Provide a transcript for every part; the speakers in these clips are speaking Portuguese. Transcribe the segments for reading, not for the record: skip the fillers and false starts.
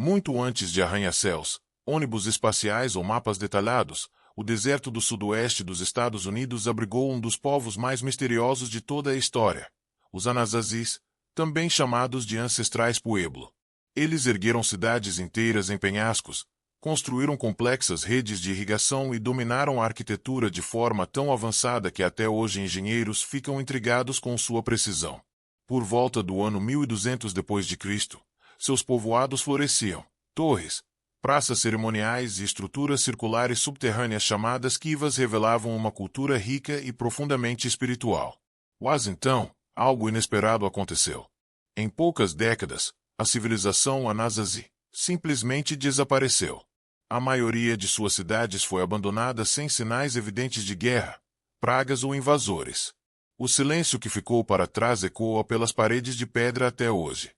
Muito antes de arranha-céus, ônibus espaciais ou mapas detalhados, o deserto do sudoeste dos Estados Unidos abrigou um dos povos mais misteriosos de toda a história, os Anazazis, também chamados de ancestrais Pueblo. Eles ergueram cidades inteiras em penhascos, construíram complexas redes de irrigação e dominaram a arquitetura de forma tão avançada que até hoje engenheiros ficam intrigados com sua precisão. Por volta do ano 1200 d.C., seus povoados floresciam. Torres, praças cerimoniais e estruturas circulares subterrâneas chamadas kivas revelavam uma cultura rica e profundamente espiritual. Mas então, algo inesperado aconteceu. Em poucas décadas, a civilização Anasazi simplesmente desapareceu. A maioria de suas cidades foi abandonada sem sinais evidentes de guerra, pragas ou invasores. O silêncio que ficou para trás ecoa pelas paredes de pedra até hoje.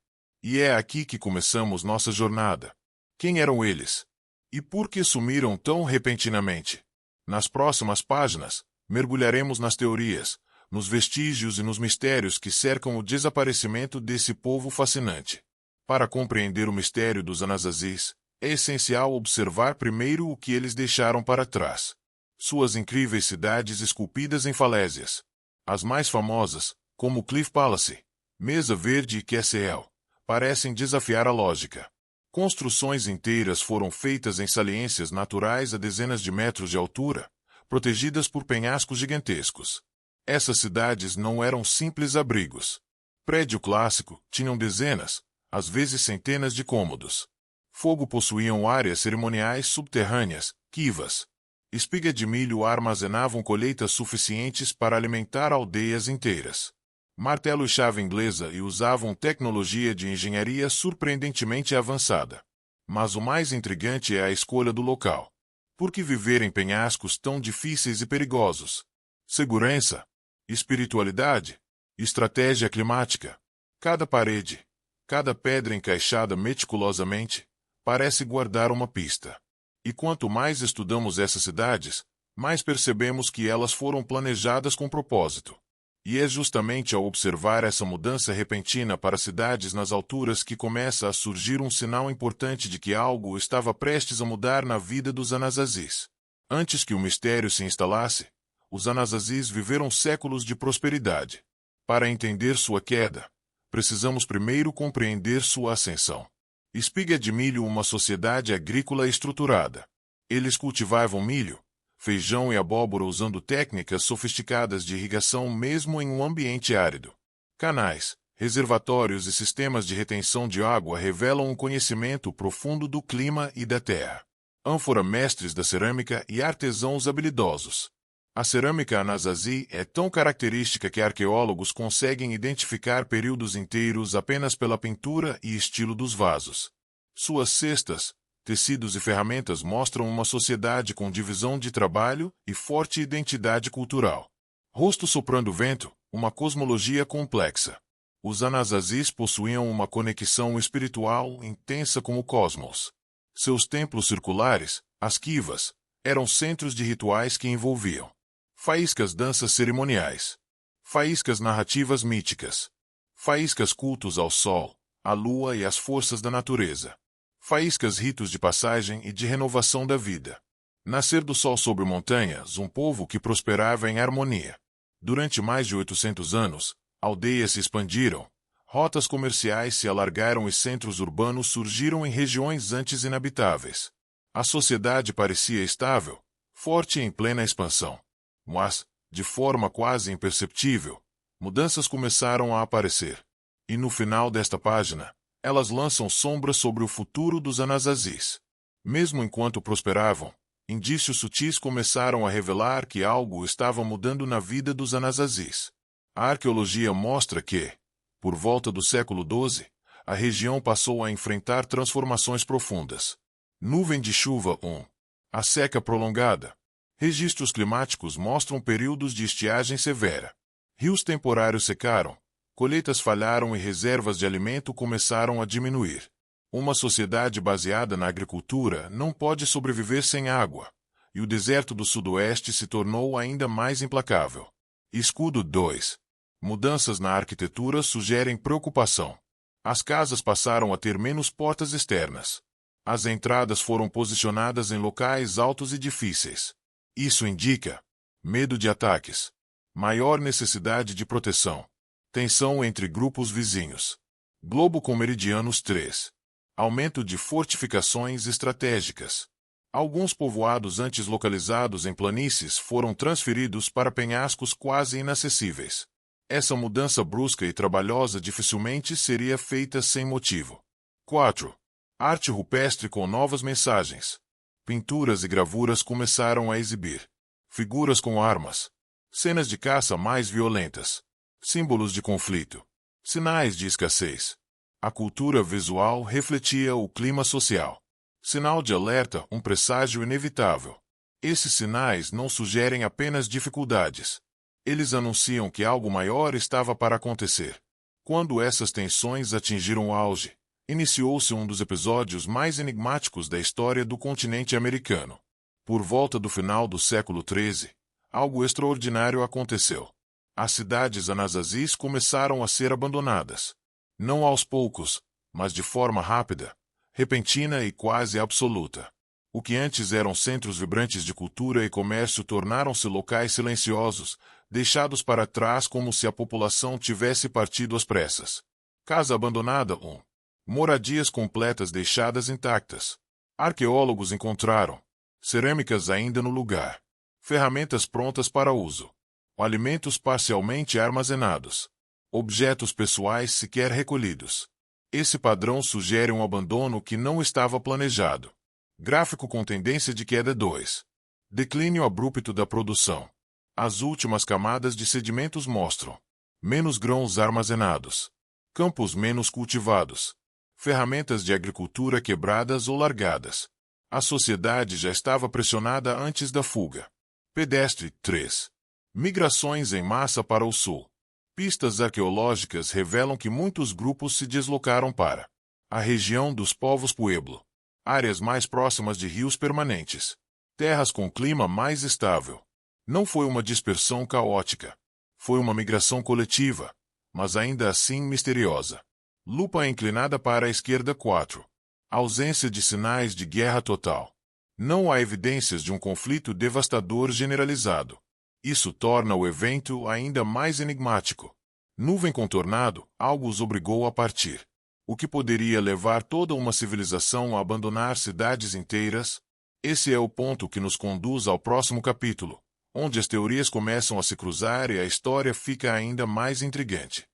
E é aqui que começamos nossa jornada. Quem eram eles? E por que sumiram tão repentinamente? Nas próximas páginas, mergulharemos nas teorias, nos vestígios e nos mistérios que cercam o desaparecimento desse povo fascinante. Para compreender o mistério dos Anazazis, é essencial observar primeiro o que eles deixaram para trás. Suas incríveis cidades esculpidas em falésias. As mais famosas, como Cliff Palace, Mesa Verde e Kessel, parecem desafiar a lógica. Construções inteiras foram feitas em saliências naturais a dezenas de metros de altura, protegidas por penhascos gigantescos. Essas cidades não eram simples abrigos. Prédio clássico tinham dezenas, às vezes centenas de cômodos. Fogo possuíam áreas cerimoniais subterrâneas, kivas. Espiga de milho armazenavam colheitas suficientes para alimentar aldeias inteiras. Martelo e chave inglesa e usavam tecnologia de engenharia surpreendentemente avançada. Mas o mais intrigante é a escolha do local. Por que viver em penhascos tão difíceis e perigosos? Segurança, espiritualidade, estratégia climática. Cada parede, cada pedra encaixada meticulosamente, parece guardar uma pista. E quanto mais estudamos essas cidades, mais percebemos que elas foram planejadas com propósito. E é justamente ao observar essa mudança repentina para cidades nas alturas que começa a surgir um sinal importante de que algo estava prestes a mudar na vida dos Anazazis. Antes que o mistério se instalasse, os Anazazis viveram séculos de prosperidade. Para entender sua queda, precisamos primeiro compreender sua ascensão. Espiga de milho, uma sociedade agrícola estruturada. Eles cultivavam milho, feijão e abóbora usando técnicas sofisticadas de irrigação mesmo em um ambiente árido. Canais, reservatórios e sistemas de retenção de água revelam um conhecimento profundo do clima e da terra. Ânfora, mestres da cerâmica e artesãos habilidosos. A cerâmica Anasazi é tão característica que arqueólogos conseguem identificar períodos inteiros apenas pela pintura e estilo dos vasos. Suas cestas, tecidos e ferramentas mostram uma sociedade com divisão de trabalho e forte identidade cultural. Rosto soprando vento, uma cosmologia complexa. Os Anazazis possuíam uma conexão espiritual intensa com o cosmos. Seus templos circulares, as kivas, eram centros de rituais que envolviam faíscas, danças cerimoniais, faíscas narrativas míticas, faíscas cultos ao sol, à lua e às forças da natureza, faíscas ritos de passagem e de renovação da vida. Nascer do sol sobre montanhas, um povo que prosperava em harmonia. Durante mais de 800 anos, aldeias se expandiram, rotas comerciais se alargaram e centros urbanos surgiram em regiões antes inabitáveis. A sociedade parecia estável, forte e em plena expansão. Mas, de forma quase imperceptível, mudanças começaram a aparecer. E no final desta página, elas lançam sombras sobre o futuro dos Anazazis. Mesmo enquanto prosperavam, indícios sutis começaram a revelar que algo estava mudando na vida dos Anazazis. A arqueologia mostra que, por volta do século XII, a região passou a enfrentar transformações profundas. Nuvem de chuva 1. A seca prolongada. Registros climáticos mostram períodos de estiagem severa. Rios temporários secaram, colheitas falharam e reservas de alimento começaram a diminuir. Uma sociedade baseada na agricultura não pode sobreviver sem água, e o deserto do sudoeste se tornou ainda mais implacável. Escudo 2. Mudanças na arquitetura sugerem preocupação. As casas passaram a ter menos portas externas. As entradas foram posicionadas em locais altos e difíceis. Isso indica medo de ataques, maior necessidade de proteção, tensão entre grupos vizinhos. Globo com meridianos 3. Aumento de fortificações estratégicas. Alguns povoados antes localizados em planícies foram transferidos para penhascos quase inacessíveis. Essa mudança brusca e trabalhosa dificilmente seria feita sem motivo. 4. Arte rupestre com novas mensagens. Pinturas e gravuras começaram a exibir figuras com armas, cenas de caça mais violentas, símbolos de conflito, sinais de escassez. A cultura visual refletia o clima social. Sinal de alerta, um presságio inevitável. Esses sinais não sugerem apenas dificuldades. Eles anunciam que algo maior estava para acontecer. Quando essas tensões atingiram o auge, iniciou-se um dos episódios mais enigmáticos da história do continente americano. Por volta do final do século XIII, algo extraordinário aconteceu. As cidades anazazis começaram a ser abandonadas. Não aos poucos, mas de forma rápida, repentina e quase absoluta. O que antes eram centros vibrantes de cultura e comércio tornaram-se locais silenciosos, deixados para trás como se a população tivesse partido às pressas. Casa abandonada 1. Moradias completas deixadas intactas. Arqueólogos encontraram cerâmicas ainda no lugar, ferramentas prontas para uso, alimentos parcialmente armazenados, objetos pessoais sequer recolhidos. Esse padrão sugere um abandono que não estava planejado. Gráfico com tendência de queda 2. Declínio abrupto da produção. As últimas camadas de sedimentos mostram menos grãos armazenados, campos menos cultivados, ferramentas de agricultura quebradas ou largadas. A sociedade já estava pressionada antes da fuga. Pedestre 3. Migrações em massa para o sul. Pistas arqueológicas revelam que muitos grupos se deslocaram para a região dos povos Pueblo, áreas mais próximas de rios permanentes, terras com clima mais estável. Não foi uma dispersão caótica. Foi uma migração coletiva, mas ainda assim misteriosa. Lupa inclinada para a esquerda 4. Ausência de sinais de guerra total. Não há evidências de um conflito devastador generalizado. Isso torna o evento ainda mais enigmático. Nuvem contornado, algo os obrigou a partir. O que poderia levar toda uma civilização a abandonar cidades inteiras? Esse é o ponto que nos conduz ao próximo capítulo, onde as teorias começam a se cruzar e a história fica ainda mais intrigante.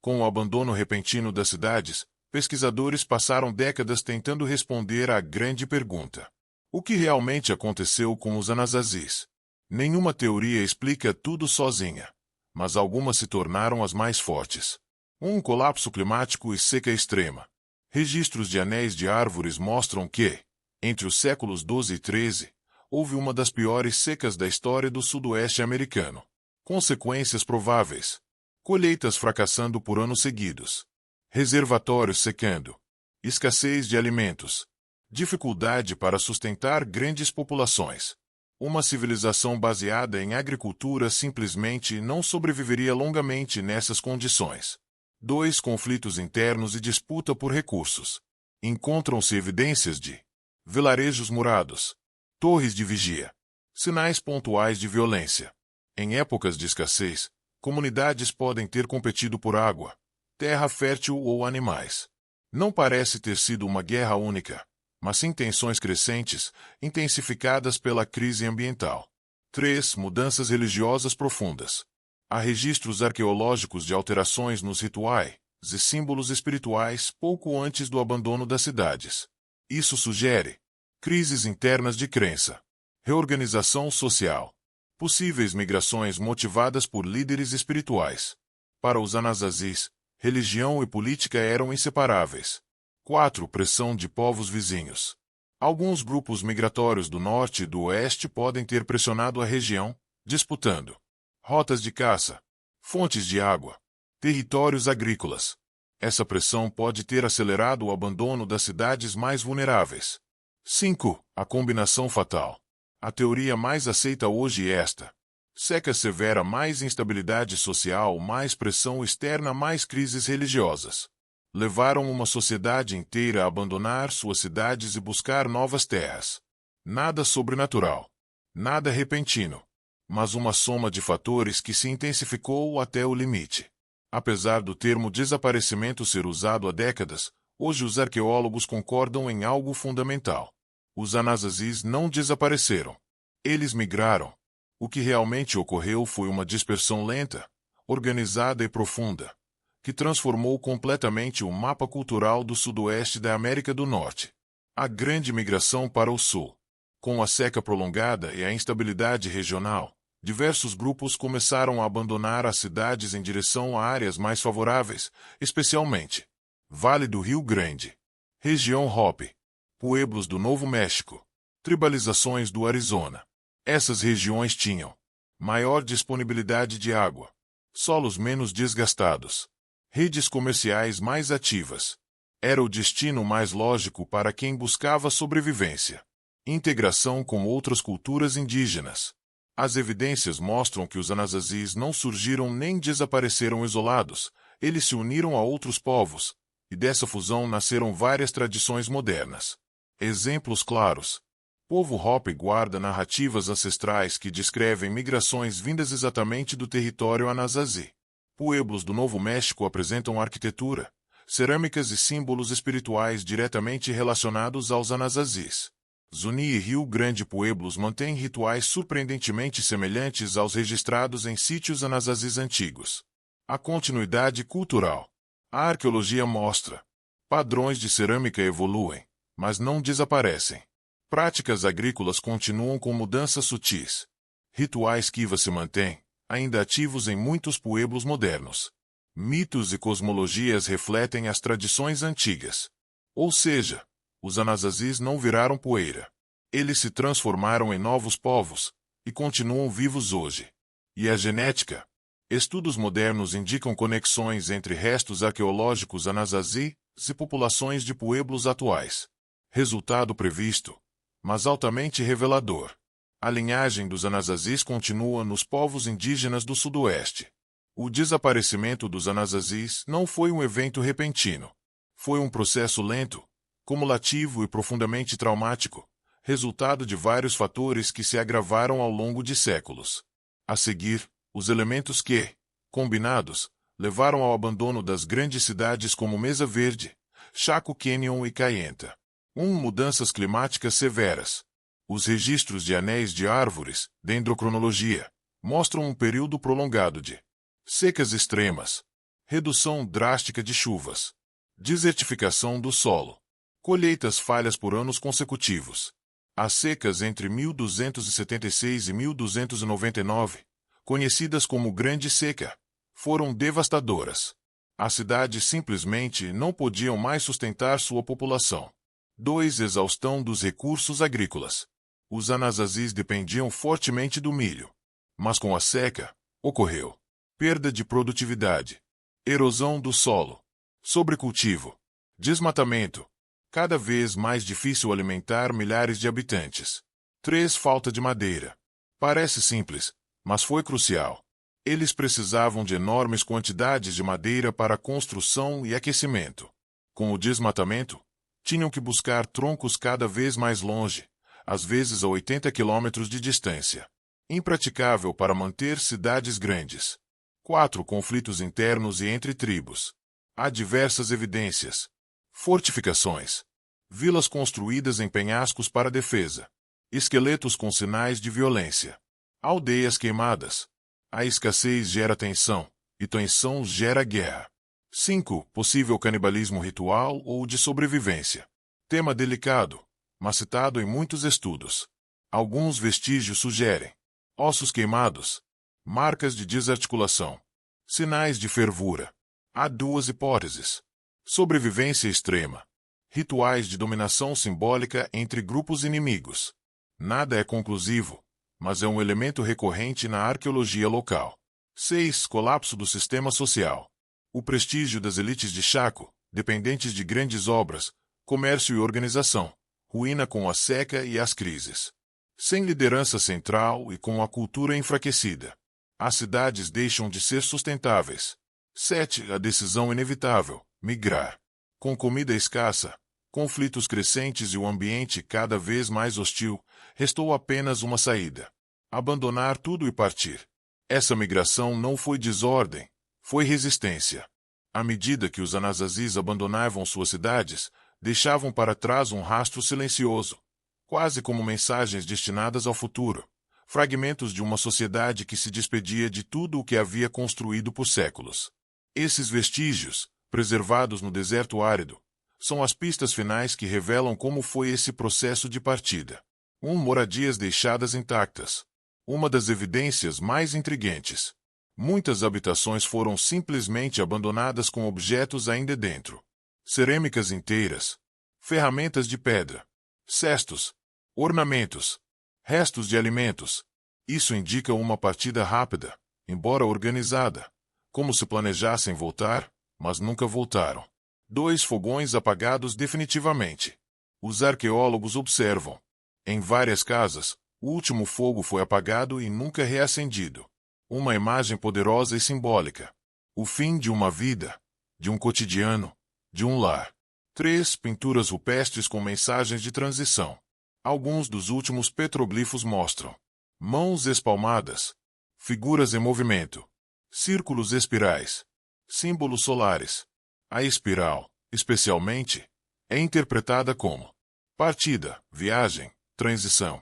Com o abandono repentino das cidades, pesquisadores passaram décadas tentando responder à grande pergunta: o que realmente aconteceu com os anazazis? Nenhuma teoria explica tudo sozinha, mas algumas se tornaram as mais fortes. Um colapso climático e seca extrema. Registros de anéis de árvores mostram que, entre os séculos 12 e 13, houve uma das piores secas da história do sudoeste americano. Consequências prováveis: colheitas fracassando por anos seguidos, reservatórios secando, escassez de alimentos, dificuldade para sustentar grandes populações. Uma civilização baseada em agricultura simplesmente não sobreviveria longamente nessas condições. 2. Conflitos internos e disputa por recursos. Encontram-se evidências de vilarejos murados, torres de vigia, sinais pontuais de violência. Em épocas de escassez, comunidades podem ter competido por água, terra fértil ou animais. Não parece ter sido uma guerra única, mas sim tensões crescentes, intensificadas pela crise ambiental. 3. Mudanças religiosas profundas. Há registros arqueológicos de alterações nos rituais e símbolos espirituais pouco antes do abandono das cidades. Isso sugere crises internas de crença, reorganização social, possíveis migrações motivadas por líderes espirituais. Para os anazazis, religião e política eram inseparáveis. 4. Pressão de povos vizinhos. Alguns grupos migratórios do norte e do oeste podem ter pressionado a região, disputando rotas de caça, fontes de água, territórios agrícolas. Essa pressão pode ter acelerado o abandono das cidades mais vulneráveis. 5. A combinação fatal. A teoria mais aceita hoje é esta: seca severa mais instabilidade social, mais pressão externa, mais crises religiosas. levaram uma sociedade inteira a abandonar suas cidades e buscar novas terras. Nada sobrenatural. Nada repentino. Mas uma soma de fatores que se intensificou até o limite. Apesar do termo desaparecimento ser usado há décadas, hoje os arqueólogos concordam em algo fundamental. Os Anasazis não desapareceram. Eles migraram. O que realmente ocorreu foi uma dispersão lenta, organizada e profunda, que transformou completamente o mapa cultural do sudoeste da América do Norte. A grande migração para o sul. Com a seca prolongada e a instabilidade regional, diversos grupos começaram a abandonar as cidades em direção a áreas mais favoráveis, especialmente Vale do Rio Grande, região Hopi, pueblos do Novo México, tribalizações do Arizona. Essas regiões tinham maior disponibilidade de água, solos menos desgastados, redes comerciais mais ativas. Era o destino mais lógico para quem buscava sobrevivência. Integração com outras culturas indígenas. As evidências mostram que os Anasazis não surgiram nem desapareceram isolados, eles se uniram a outros povos, e dessa fusão nasceram várias tradições modernas. Exemplos claros. Povo Hopi guarda narrativas ancestrais que descrevem migrações vindas exatamente do território Anasazi. Pueblos do Novo México apresentam arquitetura, cerâmicas e símbolos espirituais diretamente relacionados aos Anasazis. Zuni e Rio Grande Pueblos mantêm rituais surpreendentemente semelhantes aos registrados em sítios Anasazis antigos. A continuidade cultural. A arqueologia mostra. Padrões de cerâmica evoluem, mas não desaparecem. Práticas agrícolas continuam com mudanças sutis. Rituais Kiva se mantêm, ainda ativos em muitos pueblos modernos. Mitos e cosmologias refletem as tradições antigas. Ou seja, os Anasazis não viraram poeira. Eles se transformaram em novos povos, e continuam vivos hoje. E a genética? Estudos modernos indicam conexões entre restos arqueológicos Anasazis e populações de pueblos atuais. Resultado previsto, mas altamente revelador. A linhagem dos Anasazis continua nos povos indígenas do Sudoeste. O desaparecimento dos Anasazis não foi um evento repentino. Foi um processo lento, cumulativo e profundamente traumático, resultado de vários fatores que se agravaram ao longo de séculos. A seguir, os elementos que, combinados, levaram ao abandono das grandes cidades como Mesa Verde, Chaco Canyon e Kayenta. Mudanças climáticas severas. Os registros de anéis de árvores, dendrocronologia, mostram um período prolongado de secas extremas, redução drástica de chuvas, desertificação do solo, colheitas falhas por anos consecutivos. As secas entre 1276 e 1299, conhecidas como Grande Seca, foram devastadoras. As cidades simplesmente não podiam mais sustentar sua população. 2. Exaustão dos recursos agrícolas. Os Anasazis dependiam fortemente do milho. Mas com a seca, ocorreu perda de produtividade, erosão do solo, sobrecultivo, desmatamento. Cada vez mais difícil alimentar milhares de habitantes. 3. Falta de madeira. Parece simples, mas foi crucial. Eles precisavam de enormes quantidades de madeira para construção e aquecimento. Com o desmatamento, tinham que buscar troncos cada vez mais longe, às vezes a 80 quilômetros de distância. Impraticável para manter cidades grandes. 4. Conflitos internos e entre tribos. Há diversas evidências. Fortificações. Vilas construídas em penhascos para defesa. Esqueletos com sinais de violência. Aldeias queimadas. A escassez gera tensão, e tensão gera guerra. 5. Possível canibalismo ritual ou de sobrevivência. Tema delicado, mas citado em muitos estudos. Alguns vestígios sugerem ossos queimados, marcas de desarticulação, sinais de fervura. Há 2 hipóteses. Sobrevivência extrema. Rituais de dominação simbólica entre grupos inimigos. Nada é conclusivo, mas é um elemento recorrente na arqueologia local. 6. Colapso do sistema social. O prestígio das elites de Chaco, dependentes de grandes obras, comércio e organização, ruína com a seca e as crises. Sem liderança central e com a cultura enfraquecida, as cidades deixam de ser sustentáveis. 7. A decisão inevitável. Migrar. Com comida escassa, conflitos crescentes e o ambiente cada vez mais hostil, restou apenas uma saída: abandonar tudo e partir. Essa migração não foi desordem, foi resistência. À medida que os Anasazis abandonavam suas cidades, deixavam para trás um rastro silencioso, quase como mensagens destinadas ao futuro, fragmentos de uma sociedade que se despedia de tudo o que havia construído por séculos. Esses vestígios, preservados no deserto árido, são as pistas finais que revelam como foi esse processo de partida. Moradias deixadas intactas. Uma das evidências mais intrigantes. Muitas habitações foram simplesmente abandonadas com objetos ainda dentro. Cerâmicas inteiras, ferramentas de pedra, cestos, ornamentos, restos de alimentos. Isso indica uma partida rápida, embora organizada, como se planejassem voltar, mas nunca voltaram. 2 fogões apagados definitivamente. Os arqueólogos observam. Em várias casas, o último fogo foi apagado e nunca reacendido. Uma imagem poderosa e simbólica. O fim de uma vida, de um cotidiano, de um lar. 3 pinturas rupestres com mensagens de transição. Alguns dos últimos petroglifos mostram mãos espalmadas, figuras em movimento, círculos espirais, símbolos solares. A espiral, especialmente, é interpretada como partida, viagem, transição.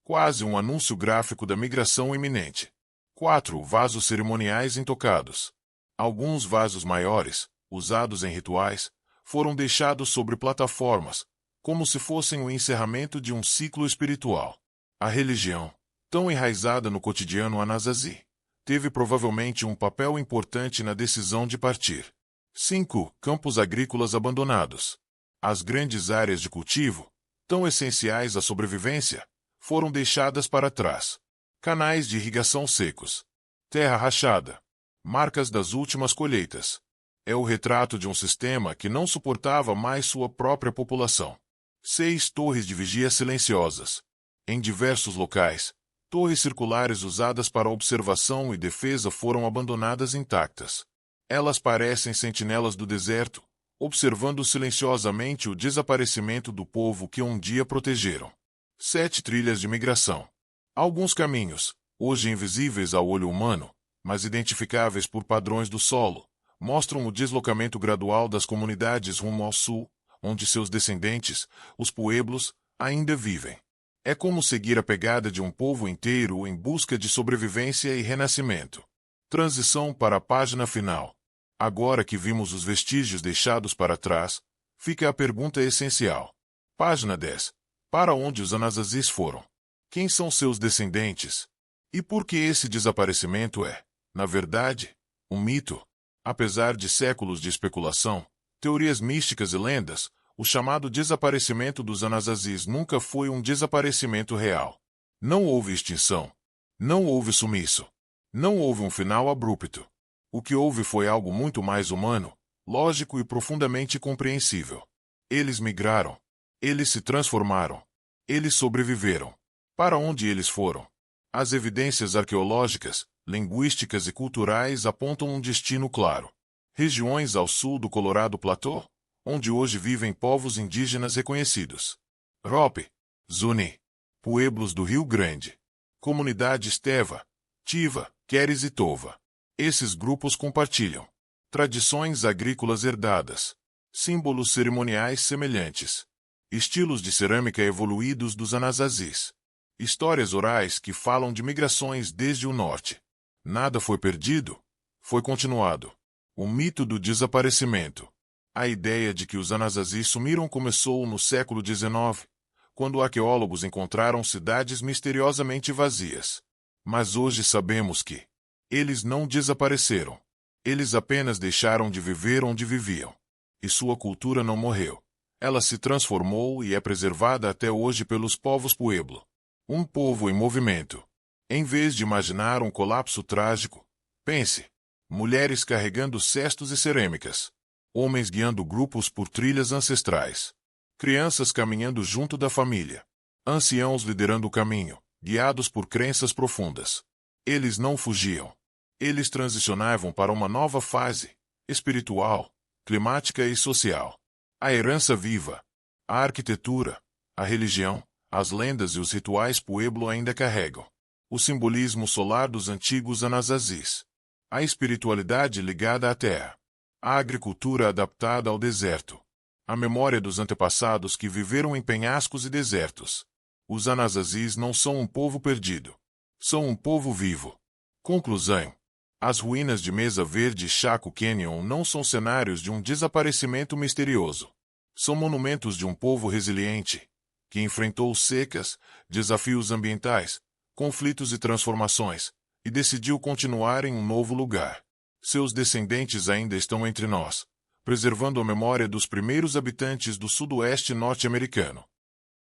Quase um anúncio gráfico da migração iminente. 4 vasos cerimoniais intocados. Alguns vasos maiores, usados em rituais, foram deixados sobre plataformas, como se fossem o encerramento de um ciclo espiritual. A religião, tão enraizada no cotidiano Anasazi, teve provavelmente um papel importante na decisão de partir. 5 campos agrícolas abandonados. As grandes áreas de cultivo, tão essenciais à sobrevivência, foram deixadas para trás. Canais de irrigação secos. Terra rachada. Marcas das últimas colheitas. É o retrato de um sistema que não suportava mais sua própria população. 6 torres de vigia silenciosas. Em diversos locais, torres circulares usadas para observação e defesa foram abandonadas intactas. Elas parecem sentinelas do deserto, observando silenciosamente o desaparecimento do povo que um dia protegeram. 7 trilhas de migração. Alguns caminhos, hoje invisíveis ao olho humano, mas identificáveis por padrões do solo, mostram o deslocamento gradual das comunidades rumo ao sul, onde seus descendentes, os pueblos, ainda vivem. É como seguir a pegada de um povo inteiro em busca de sobrevivência e renascimento. Transição para a página final. Agora que vimos os vestígios deixados para trás, fica a pergunta essencial. Página 10. Para onde os Anasazis foram? Quem são seus descendentes? E por que esse desaparecimento é, na verdade, um mito? Apesar de séculos de especulação, teorias místicas e lendas, o chamado desaparecimento dos Anasazis nunca foi um desaparecimento real. Não houve extinção. Não houve sumiço. Não houve um final abrupto. O que houve foi algo muito mais humano, lógico e profundamente compreensível. Eles migraram. Eles se transformaram. Eles sobreviveram. Para onde eles foram? As evidências arqueológicas, linguísticas e culturais apontam um destino claro. Regiões ao sul do Colorado Plateau, onde hoje vivem povos indígenas reconhecidos. Hopi, Zuni, pueblos do Rio Grande, comunidades Teva, Tiva, Queres e Tova. Esses grupos compartilham tradições agrícolas herdadas, símbolos cerimoniais semelhantes, estilos de cerâmica evoluídos dos Anasazis, histórias orais que falam de migrações desde o norte. Nada foi perdido, foi continuado. O mito do desaparecimento. A ideia de que os Anasazis sumiram começou no século XIX, quando arqueólogos encontraram cidades misteriosamente vazias. Mas hoje sabemos que eles não desapareceram. Eles apenas deixaram de viver onde viviam. E sua cultura não morreu. Ela se transformou e é preservada até hoje pelos povos Pueblo. Um povo em movimento. Em vez de imaginar um colapso trágico, pense: mulheres carregando cestos e cerâmicas, homens guiando grupos por trilhas ancestrais, crianças caminhando junto da família, anciãos liderando o caminho, guiados por crenças profundas. Eles não fugiam. Eles transicionavam para uma nova fase, espiritual, climática e social. A herança viva. A arquitetura, a religião, as lendas e os rituais Pueblo ainda carregam o simbolismo solar dos antigos Anazazis. A espiritualidade ligada à terra. A agricultura adaptada ao deserto. A memória dos antepassados que viveram em penhascos e desertos. Os Anazazis não são um povo perdido. São um povo vivo. Conclusão. As ruínas de Mesa Verde e Chaco Canyon não são cenários de um desaparecimento misterioso. São monumentos de um povo resiliente, que enfrentou secas, desafios ambientais, conflitos e transformações, e decidiu continuar em um novo lugar. Seus descendentes ainda estão entre nós, preservando a memória dos primeiros habitantes do sudoeste norte-americano.